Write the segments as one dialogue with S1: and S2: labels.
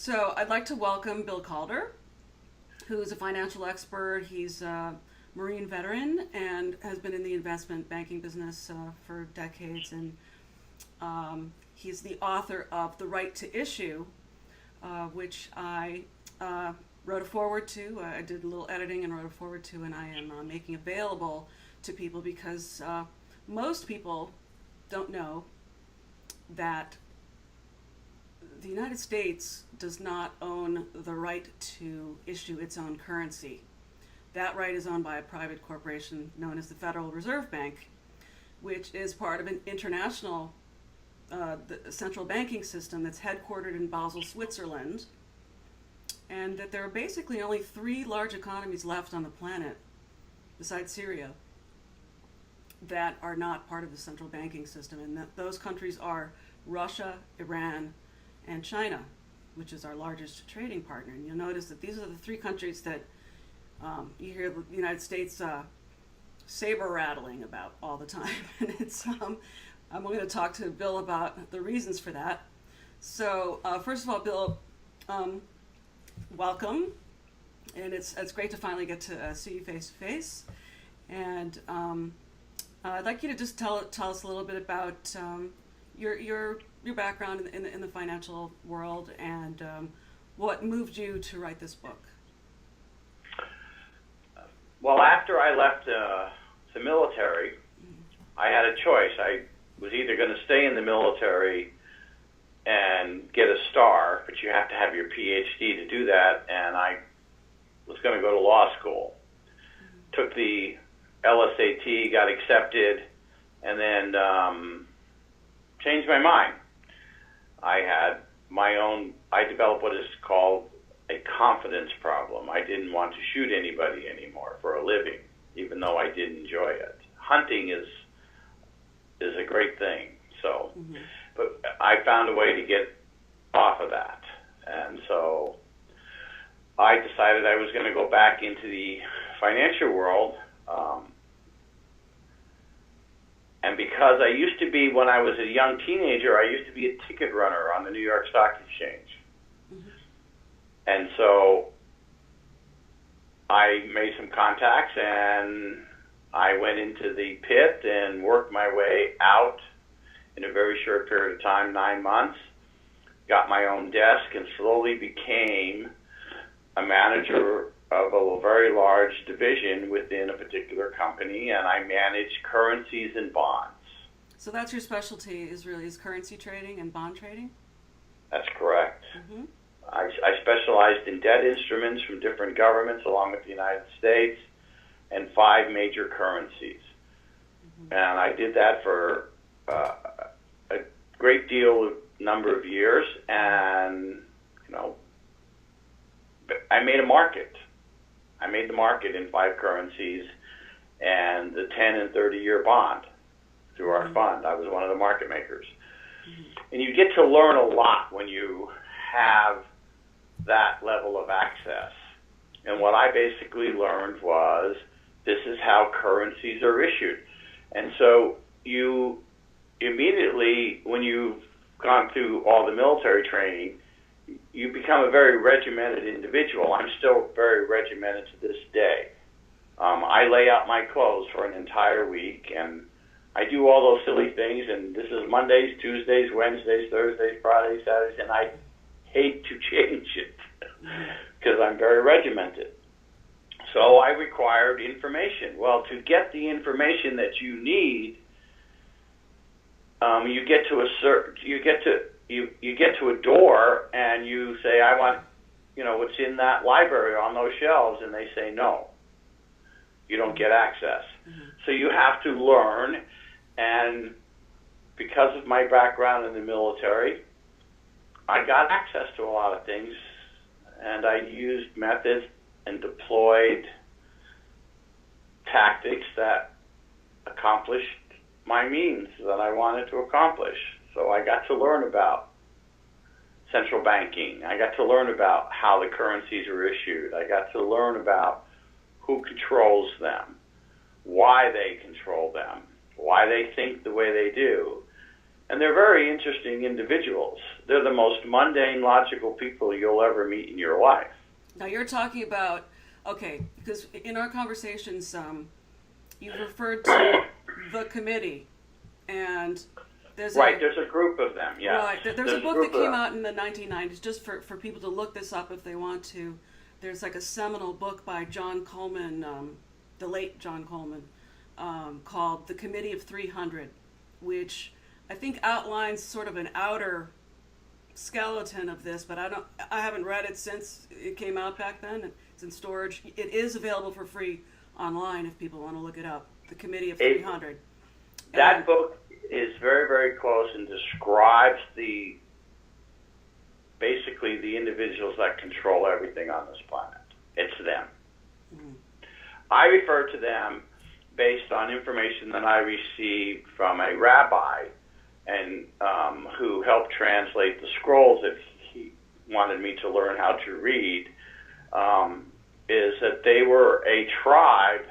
S1: So I'd like to welcome Bill Calder, who is a financial expert. He's a Marine veteran and has been in the investment banking business for decades. And he's the author of The Right to Issue, which I wrote a foreword to. I did a little editing and wrote a foreword to, and I am making available to people because most people don't know that the United States does not own the right to issue its own currency. That right is owned by a private corporation known as the Federal Reserve Bank, which is part of an international the central banking system that's headquartered in Basel, Switzerland, and that there are basically only three large economies left on the planet, besides Syria, that are not part of the central banking system, and that those countries are Russia, Iran, and China, which is our largest trading partner. And you'll notice that these are the three countries that you hear the United States saber rattling about all the time. And it's I'm going to talk to Bill about the reasons for that. So first of all, Bill, welcome, and it's great to finally get to see you face to face. And I'd like you to just tell us a little bit about your background in the financial world and what moved you to write this book.
S2: Well, after I left the military, I had a choice. I was either going to stay in the military and get a star, but you have to have your PhD to do that, and I was going to go to law school. Took the LSAT, got accepted, and then changed my mind. I developed what is called a confidence problem. I didn't want to shoot anybody anymore for a living, even though I did enjoy it. Hunting is a great thing. So, but I found a way to get off of that. And so I decided I was going to go back into the financial world. And because I used to be, when I was a young teenager, I used to be a ticket runner on the New York Stock Exchange. And so I made some contacts and I went into the pit and worked my way out in a very short period of time, 9 months, got my own desk and slowly became a manager of a very large division within a particular company, and I manage currencies and bonds.
S1: So that's your specialty, is currency trading and bond trading?
S2: That's correct. I specialized in debt instruments from different governments along with the United States and 5 major currencies. And I did that for a great number of years, and I made a market. I made the market in 5 currencies and the 10 and 30-year bond through our fund. I was one of the market makers. And you get to learn a lot when you have that level of access. And what I basically learned was this is how currencies are issued. And so you immediately, when you've gone through all the military training, you become a very regimented individual. I'm still very regimented to this day. I lay out my clothes for an entire week, and I do all those silly things, and this is Mondays, Tuesdays, Wednesdays, Thursdays, Fridays, Saturdays, and I hate to change it because I'm very regimented. So I required information. Well, to get the information that you need, you get to a door and you say, I want, what's in that library on those shelves, and they say no. You don't get access. So you have to learn, and because of my background in the military, I got access to a lot of things, and I used methods and deployed tactics that accomplished my means that I wanted to accomplish. So I got to learn about central banking. I got to learn about how the currencies are issued. I got to learn about who controls them, why they control them, why they think the way they do, And they're very interesting individuals. They're the most mundane, logical people you'll ever meet in your life.
S1: Now you're talking about, okay, because in our conversations, you referred to the committee, and there's
S2: there's a group of them, yeah.
S1: Right, there's a book that came out in the 1990s, just for people to look this up if they want to. There's like a seminal book by John Coleman, the late John Coleman, called The Committee of 300, which I think outlines sort of an outer skeleton of this, but I haven't read it since it came out back then. It's in storage. It is available for free online if people want to look it up. The Committee of 300.
S2: That book is very, very close and describes basically the individuals that control everything on this planet. It's them. Mm-hmm. I refer to them based on information that I received from a rabbi and who helped translate the scrolls that he wanted me to learn how to read, is that they were a tribe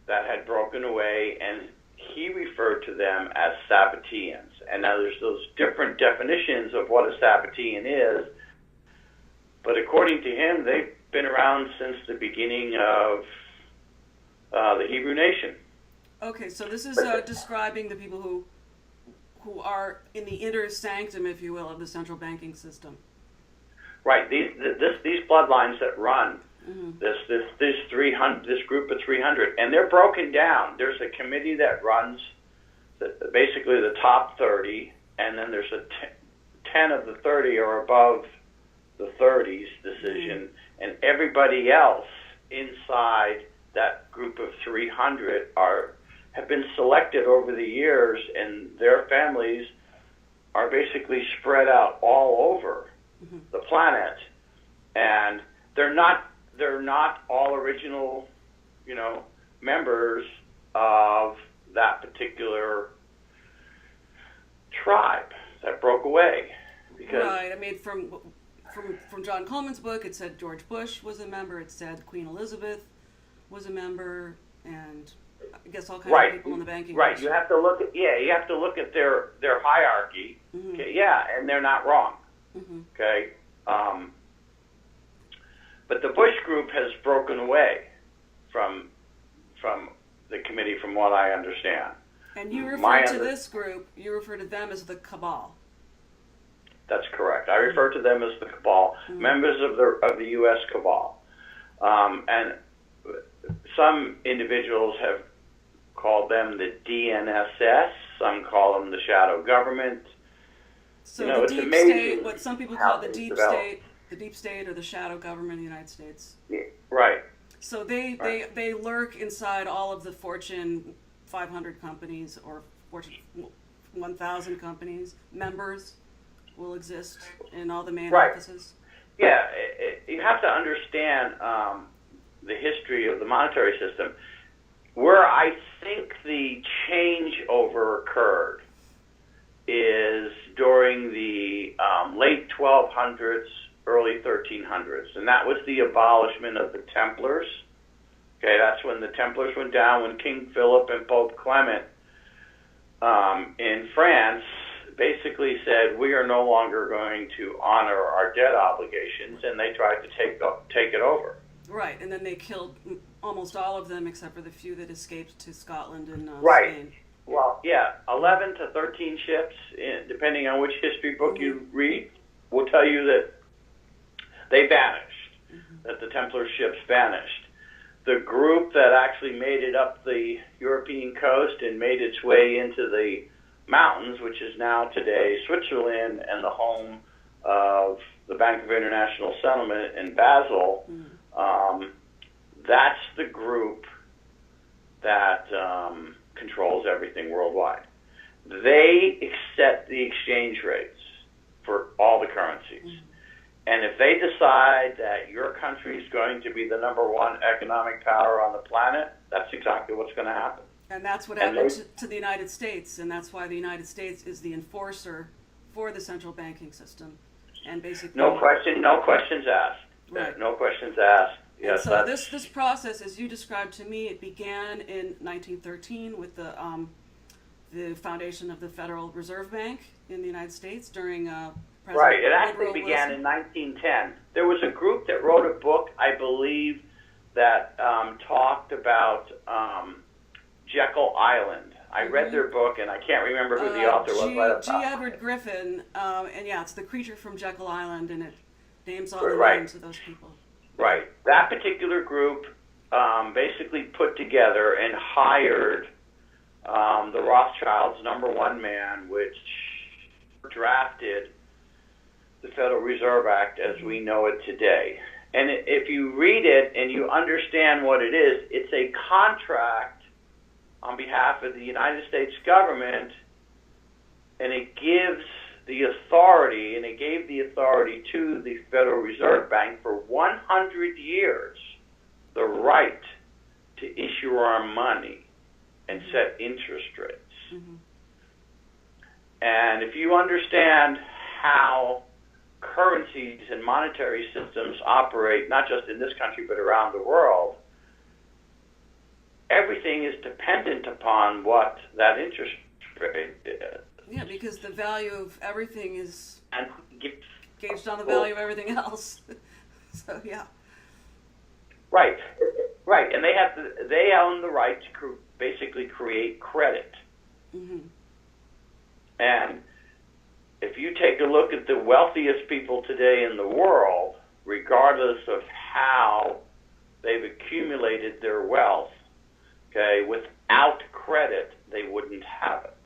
S2: that had broken away, and he referred to them as Sabbateans. And now there's those different definitions of what a Sabbatean is, but according to him, they've been around since the beginning of the Hebrew nation.
S1: Okay, so this is describing the people who are in the inner sanctum, if you will, of the central banking system.
S2: Right. These bloodlines that run this group of 300, and they're broken down. There's a committee that runs basically the top 30, and then there's 10 of the 30 are above the 30s decision, and everybody else inside that group of 300 have been selected over the years, and their families are basically spread out all over the planet, and they're not all original, members of that particular tribe that broke away. Because
S1: right. I mean, from John Coleman's book, it said George Bush was a member. It said Queen Elizabeth was a member, and I guess all kinds of people in the banking industry.
S2: Right. You have to look at their hierarchy. Mm-hmm. Okay, yeah, and they're not wrong. Mm-hmm. Okay. But the Bush group has broken away from the committee, from what I understand.
S1: And you refer to this group, you refer to them as the cabal.
S2: That's correct. I refer to them as the cabal, members of the U.S. cabal. And some individuals have called them the DNSS. Some call them the shadow government.
S1: So the deep state, what some people call the deep state or the shadow government of the United States.
S2: Yeah, right.
S1: So they lurk inside all of the Fortune 500 companies or Fortune 1,000 companies. Members will exist in all the main offices. Yeah,
S2: you have to understand the history of the monetary system. Where I think the changeover occurred is during the late 1200s, early 1300s, and that was the abolishment of the Templars. Okay, that's when the Templars went down, when King Philip and Pope Clement in France basically said, we are no longer going to honor our debt obligations, and they tried to take it over.
S1: Right, and then they killed almost all of them except for the few that escaped to Scotland and Spain.
S2: Well, yeah, 11 to 13 ships, depending on which history book you read, will tell you that they vanished, that the Templar ships vanished. The group that actually made it up the European coast and made its way into the mountains, which is now today Switzerland and the home of the Bank of International Settlement in Basel, that's the group that controls everything worldwide. They set the exchange rates for all the currencies. And if they decide that your country is going to be the number one economic power on the planet, that's exactly what's going to happen.
S1: And that's what happened to the United States, and that's why the United States is the enforcer for the central banking system. And basically,
S2: no questions asked.
S1: Right.
S2: No questions asked. Yes.
S1: And so this process, as you described to me, it began in 1913 with the foundation of the Federal Reserve Bank in the United States during President
S2: Right. It actually
S1: Woodrow
S2: began
S1: Wilson.
S2: in 1910. There was a group that wrote a book, I believe, that talked about Jekyll Island. I read their book, and I can't remember who the author was right off the
S1: G.
S2: top of my
S1: Edward
S2: head.
S1: Griffin, and yeah, it's the creature from Jekyll Island, and it names all the
S2: Right.
S1: names of those people.
S2: Right. That particular group basically put together and hired the Rothschilds' number one man, which drafted the Federal Reserve Act as we know it today. And if you read it and you understand what it is, it's a contract on behalf of the United States government, and it gives the authority, and it gave the authority to the Federal Reserve Bank for 100 years the right to issue our money and set interest rates.
S1: Mm-hmm.
S2: And if you understand how currencies and monetary systems operate, not just in this country but around the world, everything is dependent upon what that interest rate is.
S1: Yeah, because the value of everything is
S2: And
S1: gauged on the value of everything else. So yeah.
S2: right, right, and they own the right to basically create credit.
S1: Mm-hmm.
S2: And if you take a look at the wealthiest people today in the world, regardless of how they've accumulated their wealth, okay, without credit, they wouldn't have it.